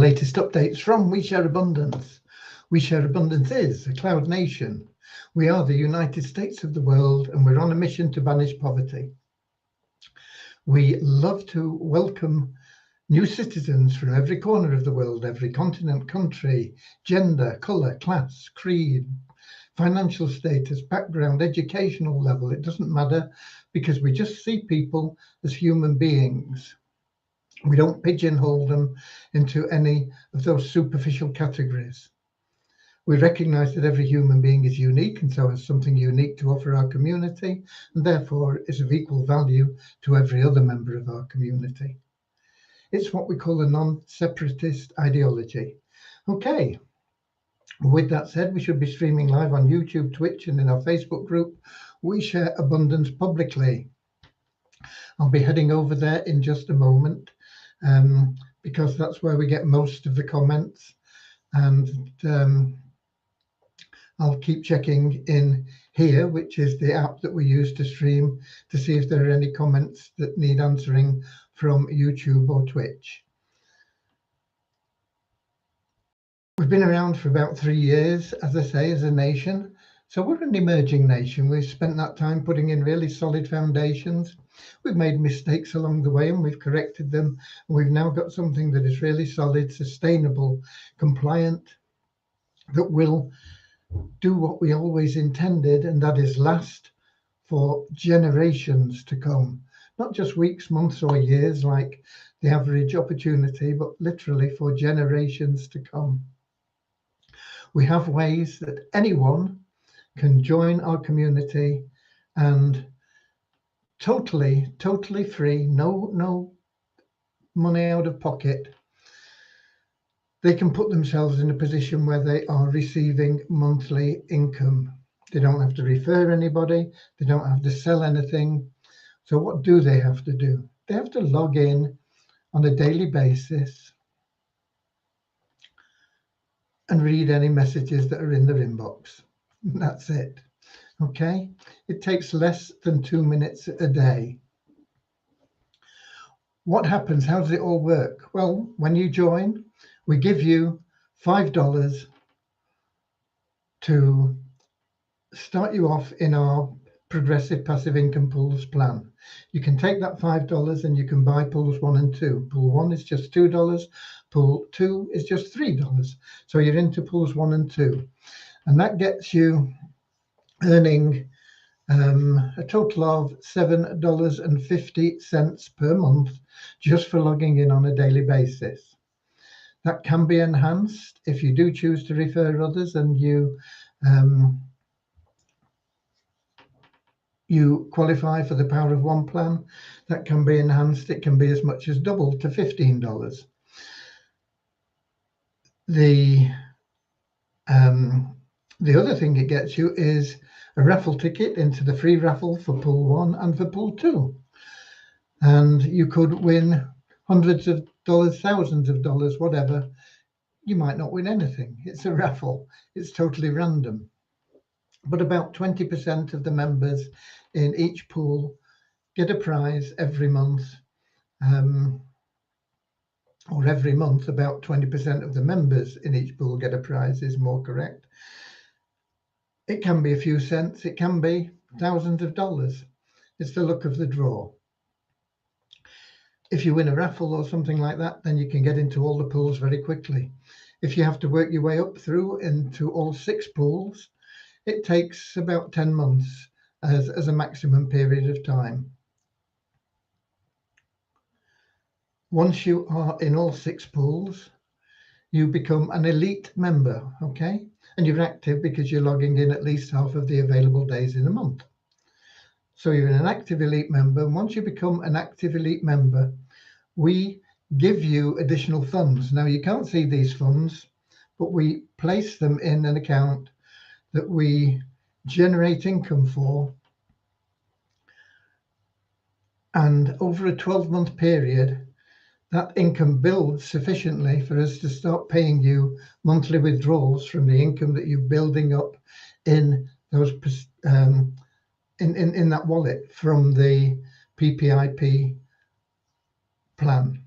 latest updates from We Share Abundance. We Share Abundance is a cloud nation. We are the United States of the world, and we're on a mission to banish poverty. We love to welcome new citizens from every corner of the world, every continent, country, gender, colour, class, creed, financial status, background, educational level. It doesn't matter, because we just see people as human beings. We don't pigeonhole them into any of those superficial categories. We recognise that every human being is unique and so has something unique to offer our community, and therefore is of equal value to every other member of our community. It's what we call a non-separatist ideology. Okay, with that said, we should be streaming live on YouTube, Twitch, and in our Facebook group, We Share Abundance Publicly. I'll be heading over there in just a moment, because that's where we get most of the comments, and I'll keep checking in here, which is the app that we use to stream, to see if there are any comments that need answering from YouTube or Twitch. We've been around for about 3 years, as I say, as a nation. So we're an emerging nation. We've spent that time putting in really solid foundations. We've made mistakes along the way and we've corrected them. We've now got something that is really solid, sustainable, compliant, that will do what we always intended, and that is last for generations to come. Not just weeks, months, or years like the average opportunity, but literally for generations to come. We have ways that anyone can join our community, and totally free, no money out of pocket. They can put themselves in a position where they are receiving monthly income. They don't have to refer anybody. They don't have to sell anything. So what do they have to do? They have to log in on a daily basis and read any messages that are in their inbox. That's it. Okay? It takes less than 2 minutes a day. What happens? How does it all work? Well, when you join, we give you $5 to start you off in our progressive passive income pools plan. You can take that $5 and you can buy pools 1 and 2. Pool 1 is just $2. Pool 2 is just $3. So you're into pools 1 and 2. And that gets you earning a total of $7.50 per month just for logging in on a daily basis. That can be enhanced if you do choose to refer others and you qualify for the Power of One plan. That can be enhanced. It can be as much as double to $15. The other thing it gets you is a raffle ticket into the free raffle for pool 1 and for pool 2. And you could win hundreds of dollars, thousands of dollars, whatever. You might not win anything. It's a raffle. It's totally random. But about 20% of the members in each pool get a prize every month. Or every month, about 20% of the members in each pool get a prize, is more correct. It can be a few cents. It can be thousands of dollars. It's the luck of the draw. If you win a raffle or something like that, then you can get into all the pools very quickly. If you have to work your way up through into all 6 pools, it takes about 10 months as a maximum period of time. Once you are in all 6 pools, you become an elite member, okay? And you're active because you're logging in at least half of the available days in a month. So you're an active elite member. And once you become an active elite member, we give you additional funds. Now, you can't see these funds, but we place them in an account that we generate income for. And over a 12-month period, that income builds sufficiently for us to start paying you monthly withdrawals from the income that you're building up in those in that wallet from the PPIP plan.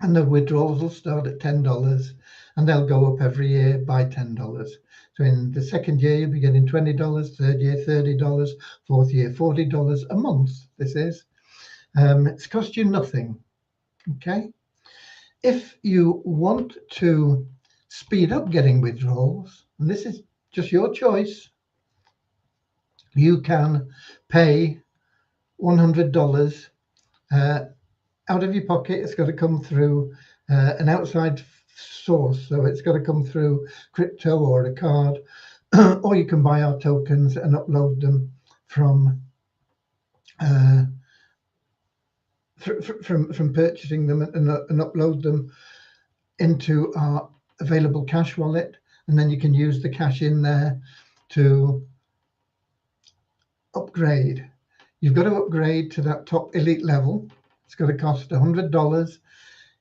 and the withdrawals will start at $10 and they'll go up every year by $10. So in the second year, you'll be getting $20, third year, $30, fourth year, $40 a month. This is. It's cost you nothing. Okay. If you want to speed up getting withdrawals, and this is just your choice, you can pay $100 out of your pocket. It's got to come through an outside source, so it's got to come through crypto or a card, or you can buy our tokens and upload them from purchasing them and upload them into our available cash wallet, and then you can use the cash in there to upgrade. You've got to upgrade to that top elite level. It's got to cost $100.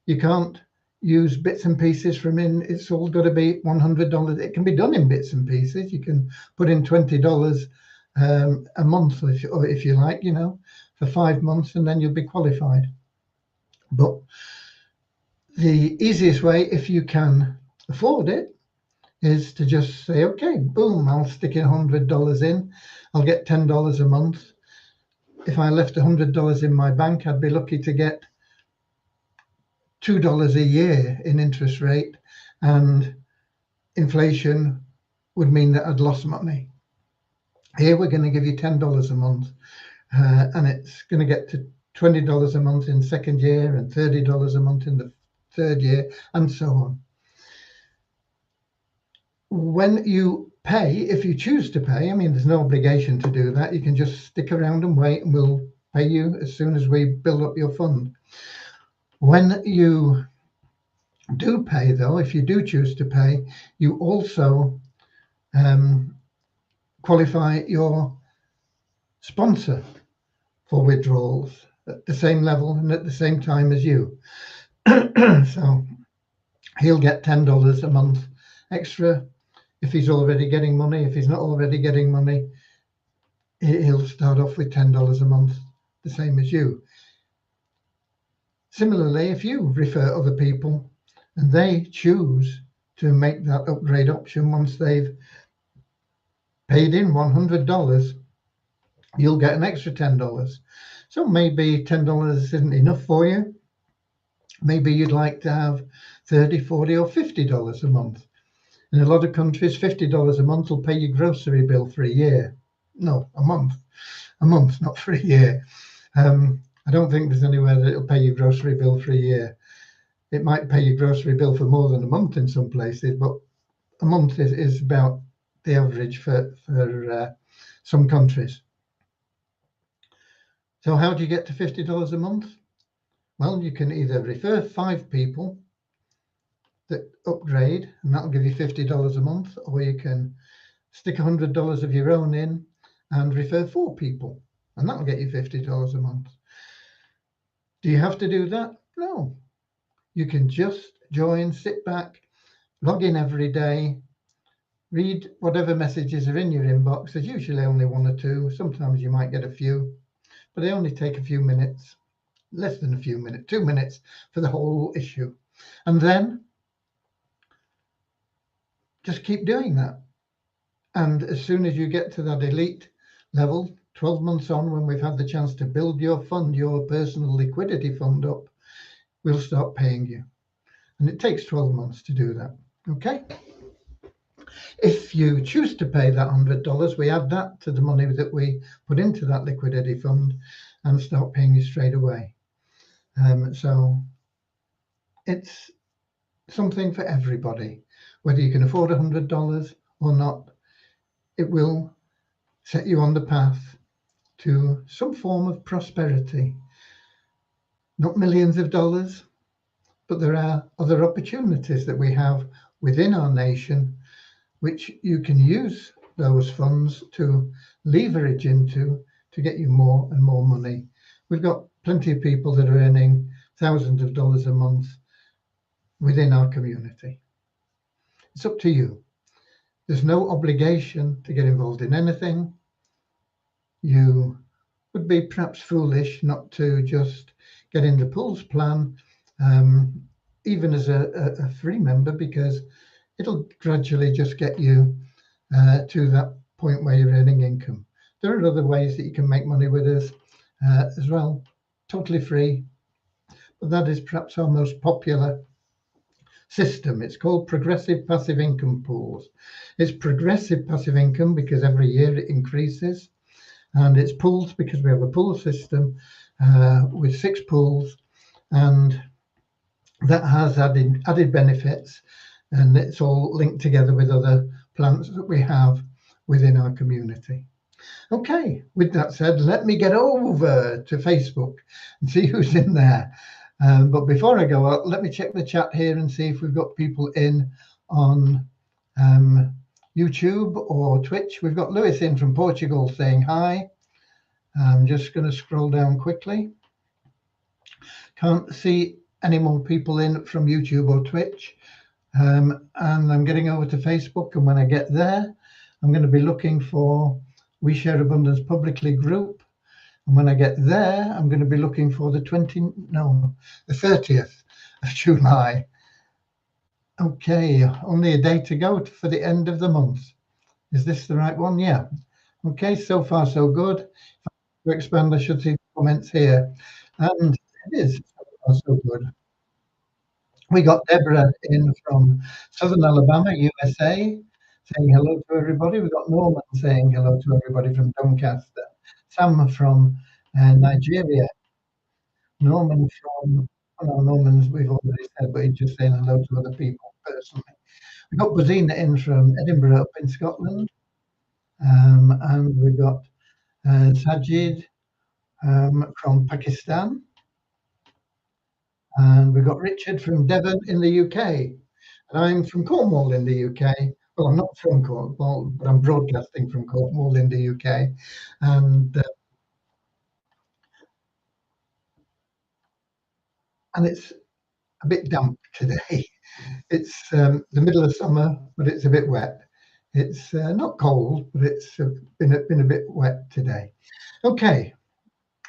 You can't use bits and pieces from in. It's all got to be $100. It can be done in bits and pieces. You can put in $20 a month, if you like, for 5 months, and then you'll be qualified. But the easiest way, if you can afford it, is to just say, okay, boom, I'll stick $100 in. I'll get $10 a month. If I left $100 in my bank, I'd be lucky to get $2 a year in interest rate, and inflation would mean that I'd lost money. Here we're going to give you $10 a month, and it's going to get to $20 a month in second year and $30 a month in the third year, and so on. When you pay, if you choose to pay, there's no obligation to do that. You can just stick around and wait, and we'll pay you as soon as we build up your fund. When you do pay, though, if you do choose to pay, you also qualify your sponsor for withdrawals at the same level and at the same time as you. So he'll get $10 a month extra if he's already getting money. If he's not already getting money, he'll start off with $10 a month, the same as you. Similarly, if you refer other people and they choose to make that upgrade option once they've paid in $100, you'll get an extra $10. So maybe $10 isn't enough for you. Maybe you'd like to have $30, $40, or $50 a month. In a lot of countries, $50 a month will pay your grocery bill for a year. No, a month, not for a year. I don't think there's anywhere that it'll pay your grocery bill for a year. It might pay your grocery bill for more than a month in some places, but a month is about the average for some countries. So how do you get to $50 a month? Well, you can either refer 5 people that upgrade, and that'll give you $50 a month, or you can stick $100 of your own in and refer 4 people, and that'll get you $50 a month. Do you have to do that? No. You can just join, sit back, log in every day, read whatever messages are in your inbox. There's usually only 1 or 2. Sometimes you might get a few, but they only take a few minutes, less than a few minutes, 2 minutes for the whole issue. And then just keep doing that. And as soon as you get to that elite level, 12 months on, when we've had the chance to build your fund, your personal liquidity fund up, we'll start paying you. And it takes 12 months to do that. Okay? If you choose to pay that $100, we add that to the money that we put into that liquidity fund and start paying you straight away. So it's something for everybody. Whether you can afford $100 or not, it will set you on the path to some form of prosperity. Not millions of dollars, but there are other opportunities that we have within our nation, which you can use those funds to leverage into to get you more and more money. We've got plenty of people that are earning thousands of dollars a month within our community. It's up to you. There's no obligation to get involved in anything. You would be perhaps foolish not to just get in the Pools plan even as a free member, because it'll gradually just get you to that point where you're earning income. There are other ways that you can make money with us as well, totally free, but that is perhaps our most popular system. It's called Progressive Passive Income Pools. It's progressive passive income because every year it increases, and it's pools because we have a pool system with 6 pools, and that has added benefits, and it's all linked together with other plans that we have within our community. Okay, with that said, let me get over to Facebook and see who's in there. But before I go out, let me check the chat here and see if we've got people in on YouTube or Twitch. We've got Lewis in from Portugal saying hi. I'm just going to scroll down quickly. Can't see any more people in from YouTube or Twitch. And I'm getting over to Facebook, and when I get there, I'm going to be looking for We Share Abundance Publicly group. And when I get there, I'm going to be looking for the 30th of July. Okay, only a day to go for the end of the month. Is this the right one? Yeah. Okay, so far so good. If I expand, I should see the comments here. And it is so far so good. We got Deborah in from Southern Alabama, USA, saying hello to everybody. We got Norman saying hello to everybody from Doncaster. Sam from Nigeria. Norman from, well, Norman's we've already said, but he's just saying hello to other people personally. We got Bazina in from Edinburgh up in Scotland. And we got Sajid from Pakistan. And we've got Richard from Devon in the UK. And I'm from Cornwall in the UK. Well, I'm not from Cornwall, but I'm broadcasting from Cornwall in the UK. And it's a bit damp today. It's the middle of summer, but it's a bit wet. It's not cold, but it's been a bit wet today. Okay,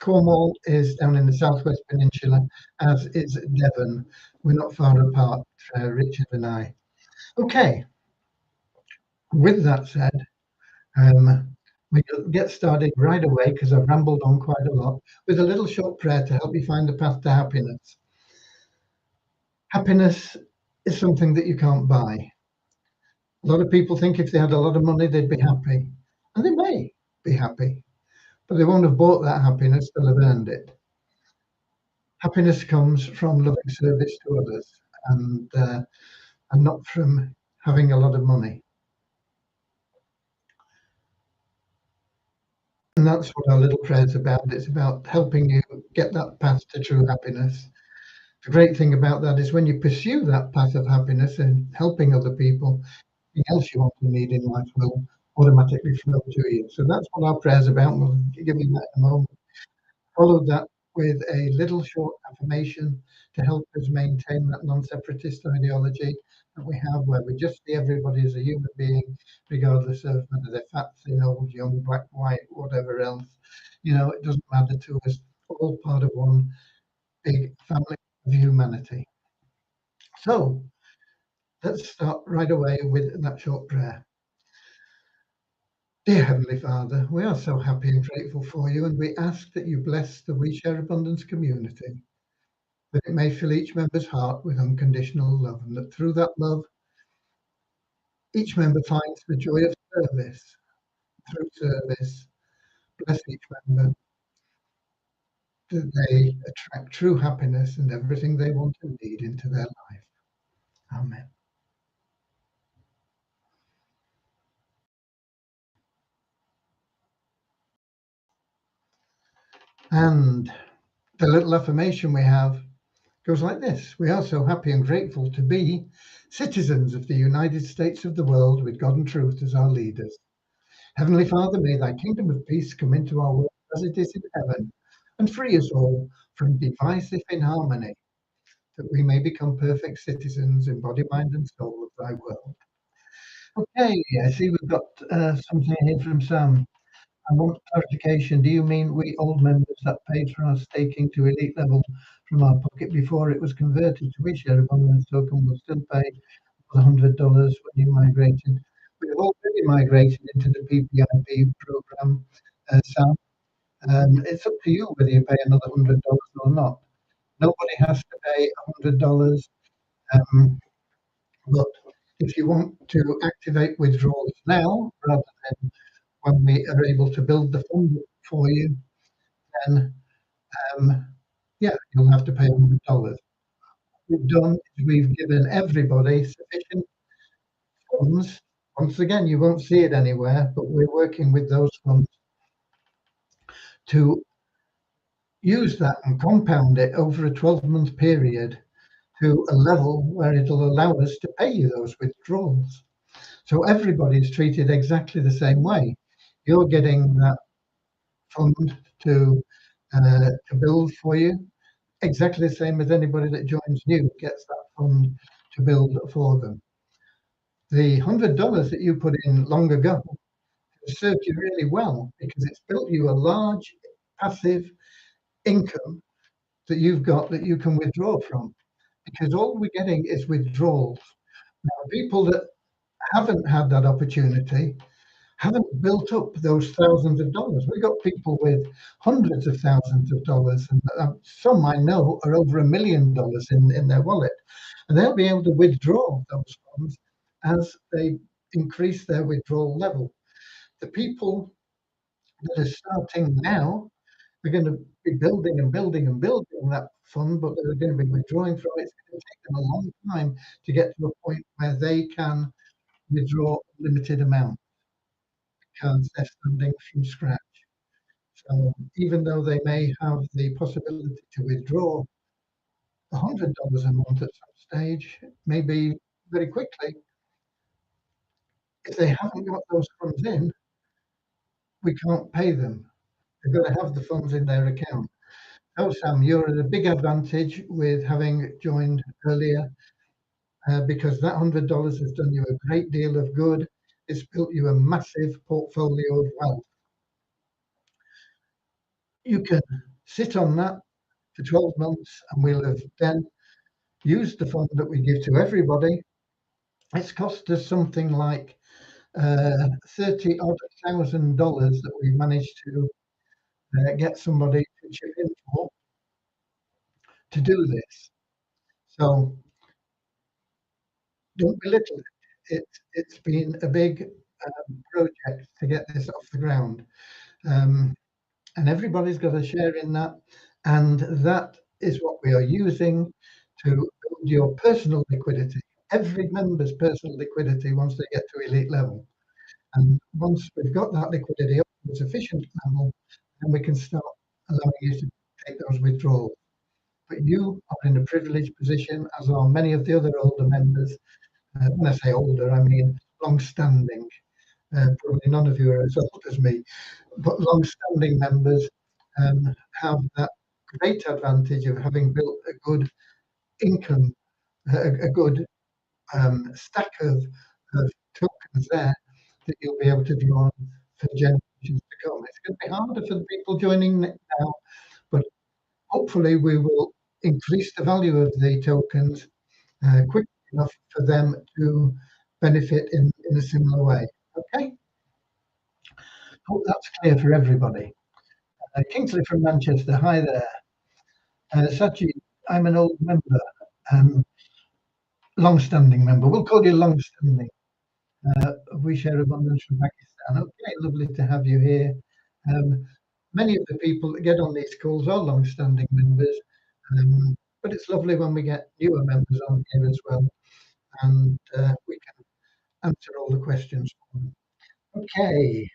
Cornwall is down in the southwest peninsula, as is Devon. We're not far apart, Richard and I. Okay, with that said, we get started right away because I've rambled on quite a lot with a little short prayer to help you find the path to happiness. Happiness is something that you can't buy. A lot of people think if they had a lot of money, they'd be happy. And they may be happy, but they won't have bought that happiness, they'll have earned it. Happiness comes from loving service to others and not from having a lot of money. And that's what our little prayer is about. It's about helping you get that path to true happiness. The great thing about that is when you pursue that path of happiness and helping other people, anything else you want to need in life will automatically flow to you. So that's what our prayer is about. We'll give you that in a moment. Follow that with a little short affirmation to help us maintain that non-separatist ideology that we have, where we just see everybody as a human being, regardless of whether they're fat, thin, old, young, black, white, whatever else. It doesn't matter to us. All part of one big family of humanity. So let's start right away with that short prayer. Dear Heavenly Father, we are so happy and grateful for you, and we ask that you bless the We Share Abundance community, that it may fill each member's heart with unconditional love, and that through that love, each member finds the joy of service. Through service, bless each member, that they attract true happiness and everything they want and need into their life. Amen. And the little affirmation we have goes like this: we are so happy and grateful to be citizens of the United States of the world with God and truth as our leaders. Heavenly Father, may thy kingdom of peace come into our world as it is in heaven, and free us all from divisive inharmony, that we may become perfect citizens in body, mind, and soul of thy world. Okay, I see we've got something here from Sam. I want clarification. Do you mean we old members that paid for our staking to elite level from our pocket before it was converted to WeShare abundance token will still pay $100 when you migrated? We've already migrated into the PPIP program, Sam. It's up to you whether you pay another $100 or not. Nobody has to pay $100. But if you want to activate withdrawals now, rather than when we are able to build the fund for you, then yeah, you'll have to pay $100. What we've done is we've given everybody sufficient funds. Once again, you won't see it anywhere, but we're working with those funds to use that and compound it over a 12-month period to a level where it'll allow us to pay you those withdrawals. So everybody is treated exactly the same way. You're getting that fund to build for you, exactly the same as anybody that joins new gets that fund to build for them. The $100 that you put in long ago has served you really well because it's built you a large passive income that you've got that you can withdraw from. Because all we're getting is withdrawals. Now, people that haven't had that opportunity haven't built up those thousands of dollars. We've got people with hundreds of thousands of dollars, and some I know are over $1 million in their wallet, and they'll be able to withdraw those funds as they increase their withdrawal level. The people that are starting now are going to be building and building and building that fund, but they're going to be withdrawing from it. It's going to take them a long time to get to a point where they can withdraw limited amount because they're starting from scratch. So even though they may have the possibility to withdraw $100 a month at some stage, maybe very quickly, if they haven't got those funds in, we can't pay them. They've got to have the funds in their account. Oh, Sam, you're at a big advantage with having joined earlier because that $100 has done you a great deal of good. It's built you a massive portfolio of wealth. You can sit on that for 12 months and we'll have then used the fund that we give to everybody. It's cost us something like $30,000 that we managed to get somebody to chip in for to do this. So don't belittle it. It's been a big project to get this off the ground. And everybody's got a share in that. And that is what we are using to build your personal liquidity. Every member's personal liquidity once they get to elite level. And once we've got that liquidity up to a sufficient level, then we can start allowing you to take those withdrawals. But you are in a privileged position, as are many of the other older members. When I say older, I mean long-standing. Probably none of you are as old as me, but long-standing members have that great advantage of having built a good income, a good stack of tokens there that you'll be able to draw on for generations to come. It's going to be harder for the people joining now, but hopefully we will increase the value of the tokens quickly enough for them to benefit in a similar way. Okay? Hope that's clear for everybody. Kingsley from Manchester, hi there. Sachi, I'm an old member, long-standing member. We'll call you long-standing. WeShare Abundance from Pakistan. Okay, lovely to have you here. Many of the people that get on these calls are long-standing members, but it's lovely when we get newer members on here as well, and we can answer all the questions. Okay.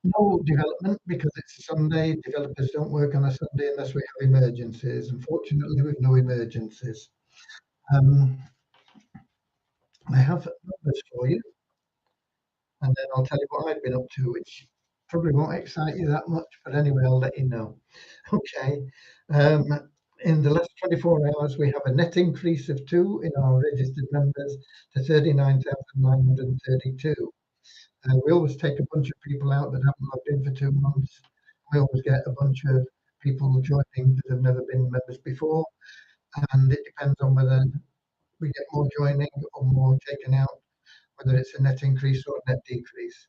No development because it's a Sunday. Developers don't work on a Sunday unless we have emergencies. Unfortunately, we've no emergencies. I have numbers for you, and then I'll tell you what I've been up to, which probably won't excite you that much, but anyway, I'll let you know. Okay. In the last 24 hours, we have a net increase of 2 in our registered members to 39,932. We always take a bunch of people out that haven't logged in for 2 months. We always get a bunch of people joining that have never been members before, and it depends on whether we get more joining or more taken out, whether it's a net increase or a net decrease.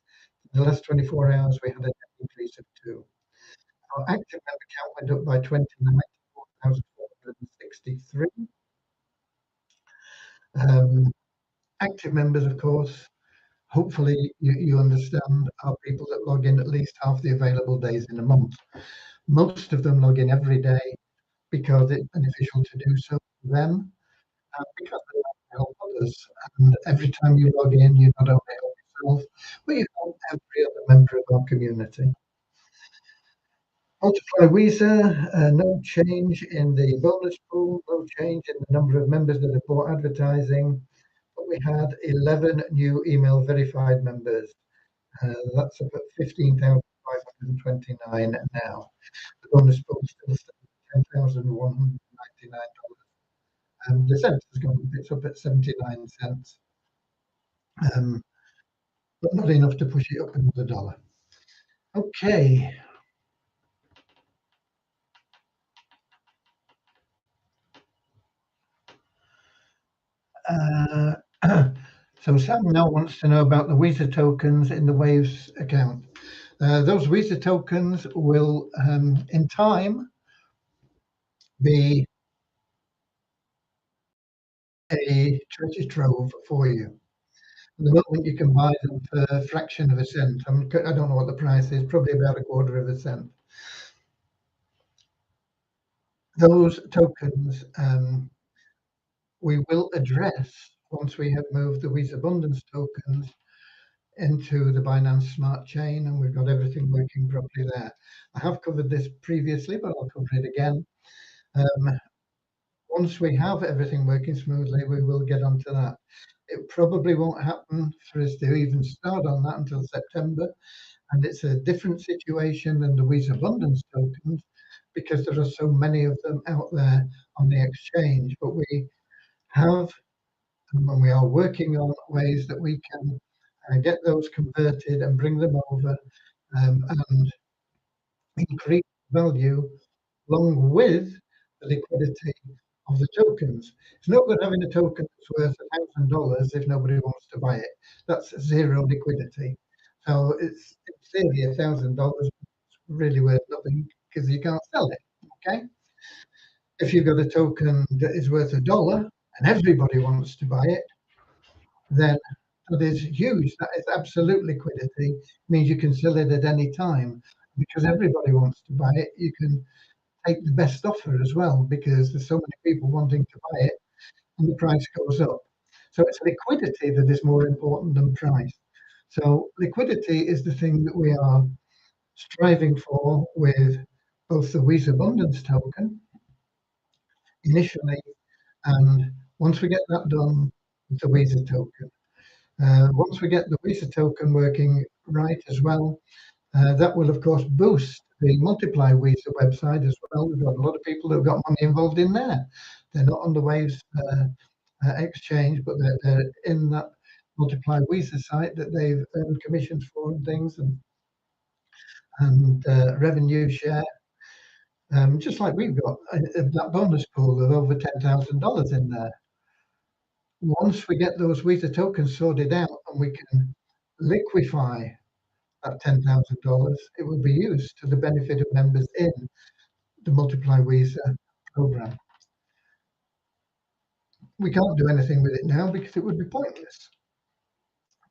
In the last 24 hours, we had a net increase of 2. Our active member count went up by 29 to 4,463. Active members, of course, hopefully you understand, are people that log in at least half the available days in a month. Most of them log in every day because it's beneficial to do so for them, and because they like to help others. And every time you log in, you not only help yourself, but you help every other member of our community. Multiply Weezer, no change in the bonus pool, no change in the number of members that have bought advertising, but we had 11 new email verified members. That's up at 15,529 now. The bonus pool still stands at $10,199. And the cent has gone up, it's up at 79 cents, but not enough to push it up another dollar. Okay. So Sam now wants to know about the Weezer tokens in the Waves account. Those Weezer tokens will, in time, be a treasure trove for you. At the moment, you can buy them for a fraction of a cent. I don't know what the price is, probably about a quarter of a cent. Those tokens we will address once we have moved the Weezer Abundance tokens into the Binance Smart Chain, and we've got everything working properly there. I have covered this previously, but I'll cover it again. Once we have everything working smoothly, we will get onto that. It probably won't happen for us to even start on that until September, and it's a different situation than the Weezer Abundance tokens because there are so many of them out there on the exchange. But we have, and we are working on ways that we can get those converted and bring them over and increase value along with the liquidity of the tokens. It's not good having a token that's worth $1,000 if nobody wants to buy it. That's zero liquidity. So it's in theory $1,000 really worth nothing because you can't sell it. Okay. If you've got a token that is worth $1 and everybody wants to buy it, then that is huge. That is absolute liquidity. It means you can sell it at any time because everybody wants to buy it. You can take the best offer as well because there's so many people wanting to buy it and the price goes up. So it's liquidity that is more important than price. So liquidity is the thing that we are striving for with both the Weezer Abundance token initially, and once we get that done, the Weezer token. Once we get the Weezer token working right as well, that will of course boost the Multiply Weezer website as well. We've got a lot of people that have got money involved in there. They're not on the Waves exchange, but they're in that Multiply Weezer site that they've earned commissions for and things, and revenue share. Just like we've got that bonus pool of over $10,000 in there. Once we get those Weezer tokens sorted out and we can liquefy that $10,000, it will be used to the benefit of members in the Multiply Weezer program. We can't do anything with it now because it would be pointless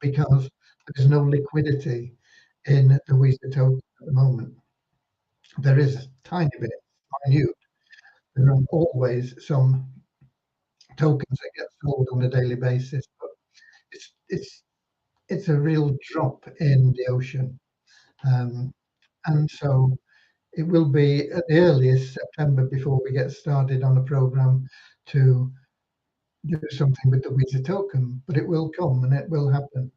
because there's no liquidity in the Weezer token at the moment. There is a tiny bit, minute. There are always some tokens that get sold on a daily basis, but it's a real drop in the ocean. And so it will be at the earliest September before we get started on a program to do something with the Weezer token, but it will come and it will happen.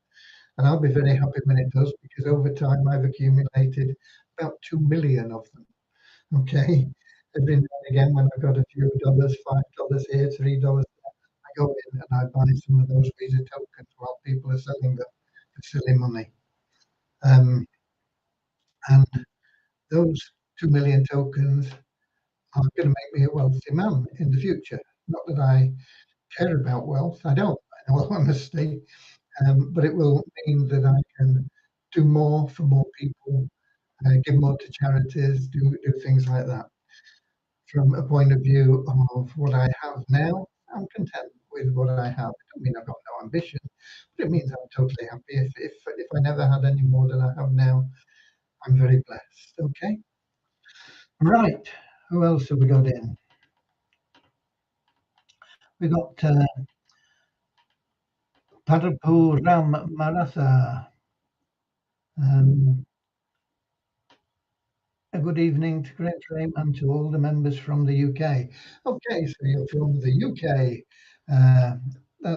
And I'll be very happy when it does because over time I've accumulated about 2 million of them. Okay. Every now and again when I've got a few dollars, $5 here, $3 there, I go in and I buy some of those Weezer tokens while people are selling them for silly money. Um, and those 2 million tokens are going to make me a wealthy man in the future. Not that I care about wealth, I don't, in all honesty, but it will mean that I can do more for more people, give more to charities, do things like that. From a point of view of what I have now, I'm content with what I have. It don't mean I've got no ambition, but it means I'm totally happy. If I never had any more than I have now, I'm very blessed. Okay. Right. Who else have we got in? We got Parapu Ram Maratha. Um, a good evening to Great Flame and to all the members from the UK. Okay, so you're from the UK.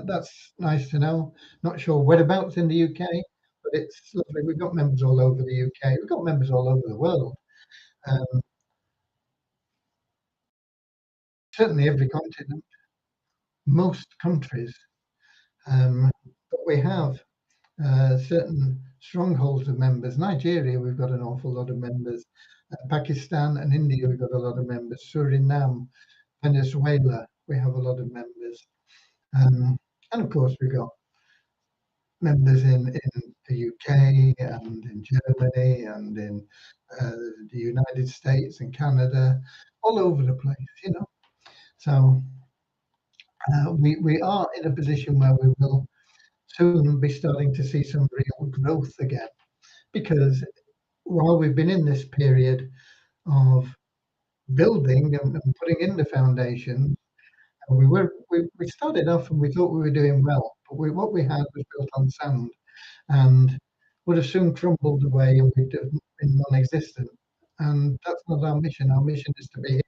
That's nice to know. Not sure whereabouts in the UK, but it's lovely. We've got members all over the UK. We've got members all over the world. Um, certainly every continent, most countries. But we have certain strongholds of members. Nigeria, we've got an awful lot of members. Pakistan and India, we've got a lot of members. Suriname, Venezuela, we have a lot of members. And of course, we've got members in the UK and in Germany and in the United States and Canada, all over the place, you know. So we are in a position where we will soon be starting to see some real growth again, because while we've been in this period of building and putting in the foundation, we started off and we thought we were doing well, but what we had was built on sand and would have soon crumbled away and we'd have been non-existent. And that's not our mission. Our mission is to be here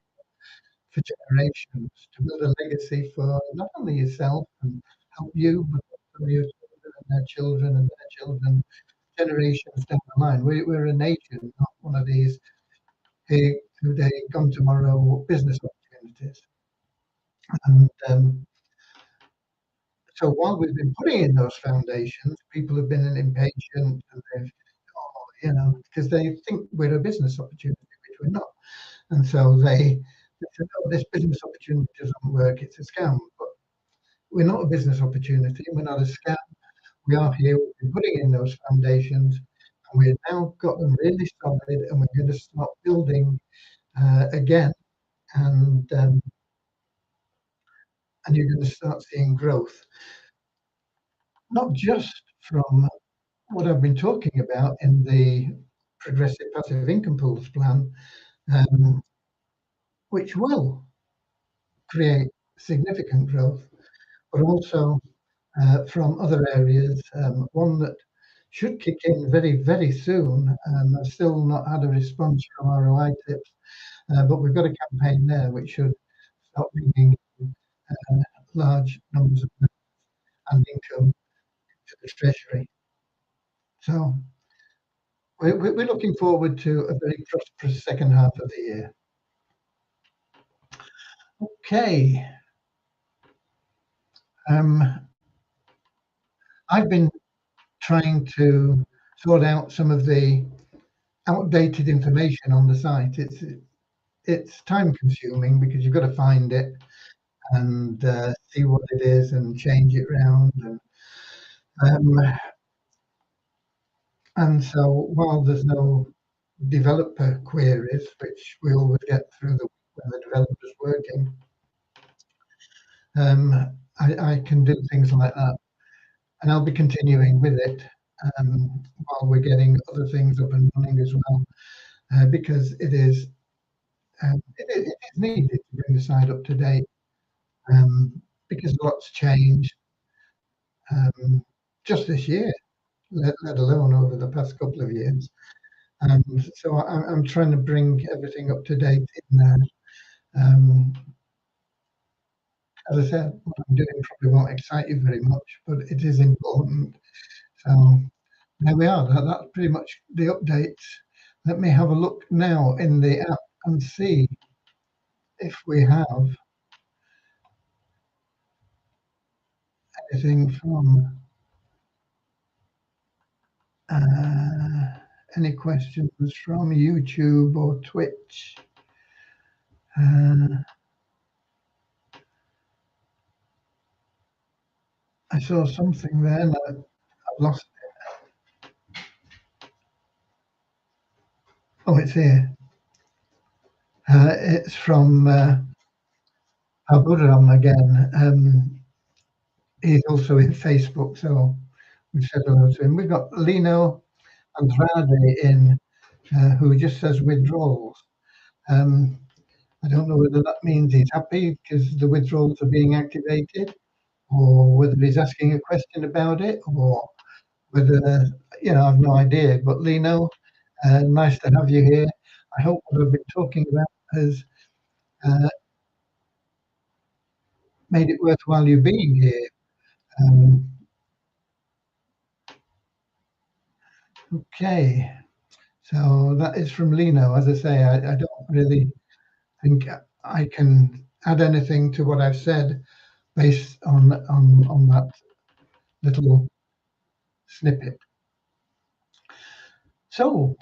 for generations, to build a legacy for not only yourself and help you, but also your children and their children and their children, generations down the line. We're a nation, not one of these hey, today, come tomorrow business opportunities. And so while we've been putting in those foundations, people have been impatient and they've, oh, you know, because they think we're a business opportunity, which we're not. And so they said, oh, this business opportunity doesn't work, it's a scam. But we're not a business opportunity, we're not a scam. We are here, we've been putting in those foundations, and we've now got them really solid, and we're going to start building again. And you're going to start seeing growth, not just from what I've been talking about in the progressive passive income pools plan, um, which will create significant growth, but also from other areas. One that should kick in very, very soon. I've still not had a response from ROI Tips, but we've got a campaign there which should start bringing large numbers of and income to the Treasury. So we're looking forward to a very prosperous second half of the year. Okay. I've been trying to sort out some of the outdated information on the site. It's time consuming because you've got to find it and see what it is and change it around. And so while there's no developer queries, which we always get through when the developer's working, I can do things like that. And I'll be continuing with it while we're getting other things up and running as well, because it is needed to bring the site up to date, because lots changed just this year, let alone over the past couple of years. So I'm trying to bring everything up to date in there. As I said, what I'm doing probably won't excite you very much, but it is important. So there we are. That's pretty much the updates. Let me have a look now in the app and see if we have anything from any questions from YouTube or Twitch? I saw something there and I've lost it. Oh, it's here. It's from Aburam again. He's also in Facebook, so we've said hello to him. We've got Lino Andrade in, who just says withdrawals. I don't know whether that means he's happy because the withdrawals are being activated, or whether he's asking a question about it, or whether, I've no idea. But Lino, nice to have you here. I hope what I've been talking about has made it worthwhile you being here. Okay, so that is from Lino. As I say, I don't really think I can add anything to what I've said based on that little snippet. So,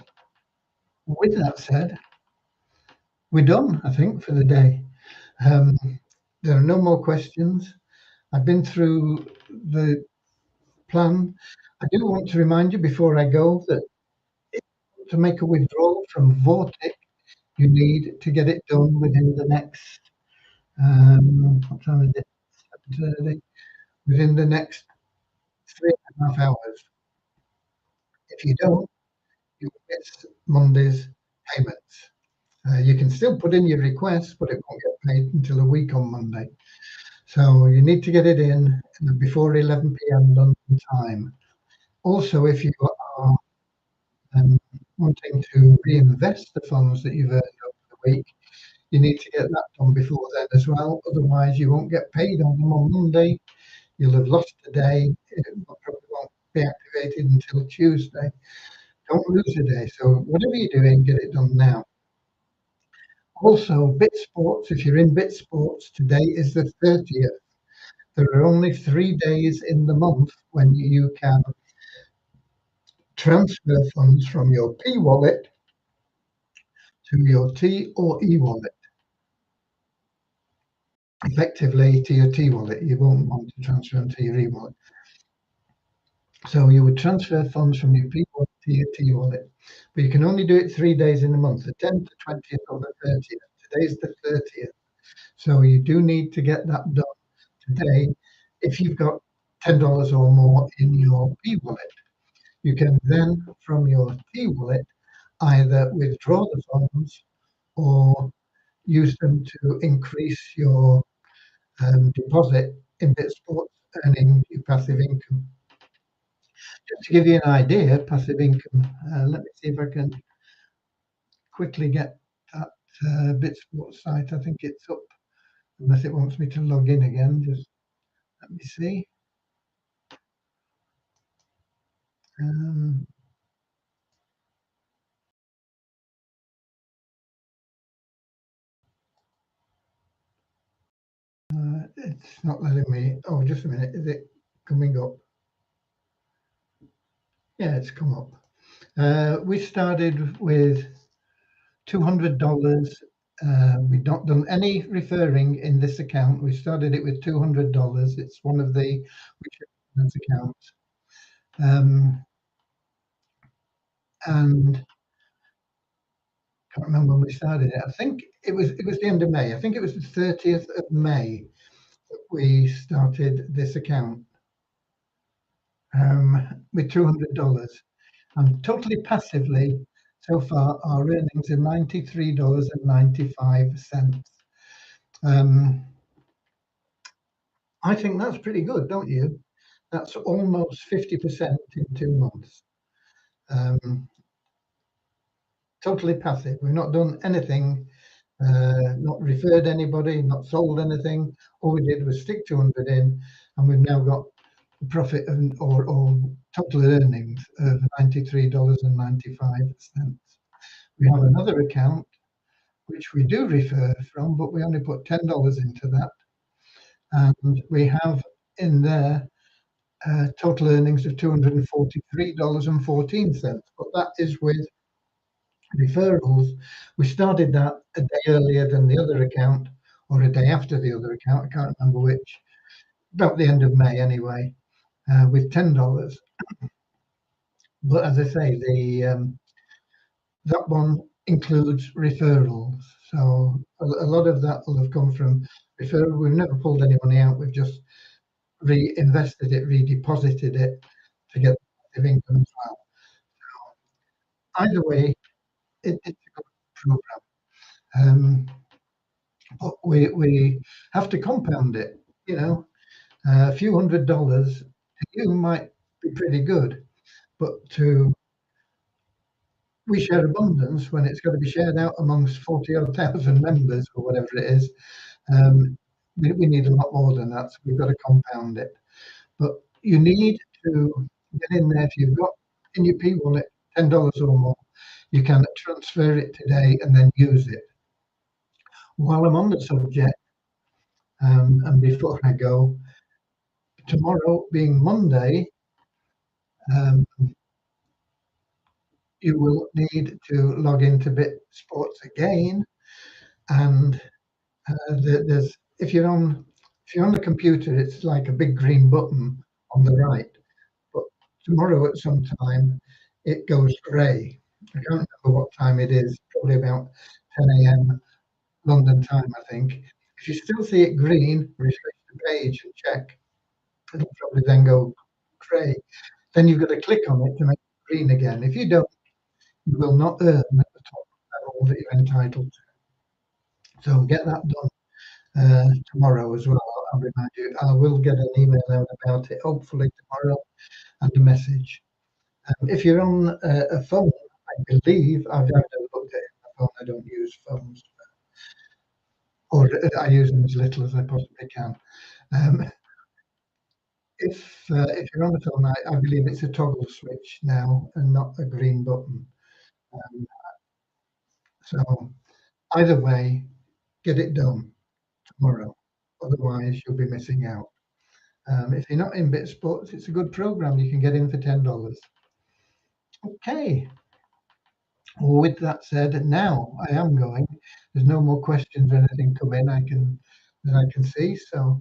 with that said, we're done, I think, for the day. There are no more questions. I've been through the plan. I do want to remind you before I go that to make a withdrawal from Vortic, you need to get it done within the next, what time is it? 7:30. Within the next 3.5 hours. If you don't, you'll miss Monday's payments. You can still put in your request, but it won't get paid until a week on Monday. So you need to get it in before 11 p.m. London time. Also, if you are wanting to reinvest the funds that you've earned over the week, you need to get that done before then as well. Otherwise, you won't get paid on them on Monday. You'll have lost a day. It probably won't be activated until Tuesday. Don't lose a day. So whatever you're doing, get it done now. Also, Bit Sports, if you're in Bit Sports, today is the 30th. There are only 3 days in the month when you can transfer funds from your P wallet to your T or E wallet. Effectively to your T wallet. You won't want to transfer them to your E wallet. So you would transfer funds from your P wallet to your T wallet. But you can only do it 3 days in a month, the 10th, the 20th, or the 30th. Today's the 30th. So you do need to get that done today. If you've got $10 or more in your P wallet, you can then from your T wallet either withdraw the funds or use them to increase your deposit in BitSports, earning your passive income. Just to give you an idea, passive income, let me see if I can quickly get that BitSports site. I think it's up, unless it wants me to log in again. Just let me see. It's not letting me. Oh, just a minute. Is it coming up? Yeah, it's come up. We started with $200. We've not done any referring in this account. We started it with $200. It's one of the accounts. And can't remember when we started it. I think it was the end of May. I think it was the 30th of May that we started this account with $200. And totally passively, so far, our earnings are $93.95. I think that's pretty good, don't you? That's almost 50% in 2 months. Totally passive. We've not done anything, not referred anybody, not sold anything. All we did was stick 200 in, and we've now got a profit or total earnings of $93.95. We have another account which we do refer from, but we only put $10 into that. And we have in there total earnings of $243.14, but that is with referrals. We started that a day earlier than the other account, or a day after the other account, I can't remember which, about the end of May anyway, with $10. But as I say, that one includes referrals. So a lot of that will have come from referral. We've never pulled any money out. We've just reinvested it, redeposited it to get passive income as well. Either way, it's a good program. But we have to compound it. You know, a few $100 to you might be pretty good, but to We Share Abundance, when it's got to be shared out amongst 40 odd thousand members or whatever it is, um, we need a lot more than that. So we've got to compound it. But you need to get in there. If you've got in your P wallet $10 or more, you can transfer it today and then use it. While I'm on the subject, and before I go, tomorrow being Monday, um, you will need to log into Bit Sports again, and there's if you're on the computer, it's like a big green button on the right. But tomorrow at some time, it goes grey. I can't remember what time it is. Probably about 10 a.m. London time, I think. If you still see it green, refresh the page and check. It'll probably then go grey. Then you've got to click on it to make it green again. If you don't, you will not earn at the top level that you're entitled to. So get that done tomorrow as well. I'll remind you. I will get an email out about it, hopefully tomorrow, and a message. If you're on a phone, I believe I've never looked at it on my phone. I don't use phones, or I use them as little as I possibly can. Um, if you're on the phone, I believe it's a toggle switch now and not a green button. Um, so either way, get it done tomorrow. Otherwise, you'll be missing out. If you're not in Bit Sports, it's a good program. You can get in for $10. Okay. Well, with that said, now I am going. There's no more questions or anything come in. That I can see. So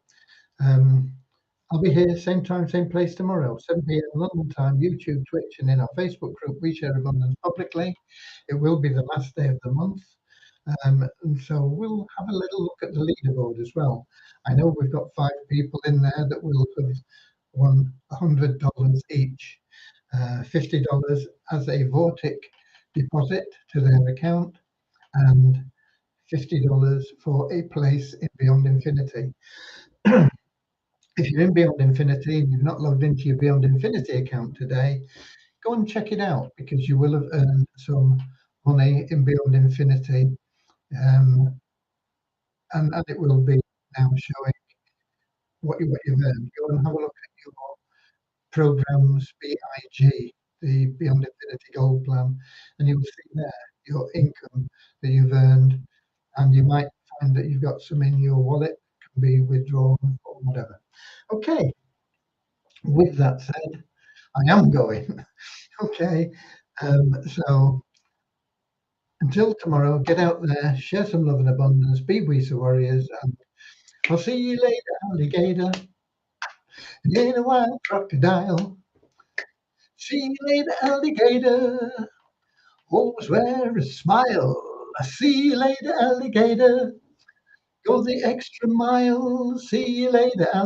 I'll be here same time, same place tomorrow, 7 p.m. London time, YouTube, Twitch, and in our Facebook group, We Share Abundance Publicly. It will be the last day of the month. And so we'll have a little look at the leaderboard as well. I know we've got 5 people in there that will have won $100 each, $50 as a Vortic deposit to their account, and $50 for a place in Beyond Infinity. If you're in Beyond Infinity and you've not logged into your Beyond Infinity account today, go and check it out, because you will have earned some money in Beyond Infinity, and it will be now showing what you've earned. Go and have a look at your programs BIG, the Beyond Infinity Gold Plan, and you'll see there your income that you've earned, and you might find that you've got some in your wallet, can be withdrawn or whatever. Okay, with that said, I am going. Okay, so until tomorrow, get out there, share some love and abundance, be WISA warriors, and I'll see you later, alligator, in a wild crocodile. See you later, alligator. Always wear a smile. See you later, alligator. Go the extra mile. See you later, alligator.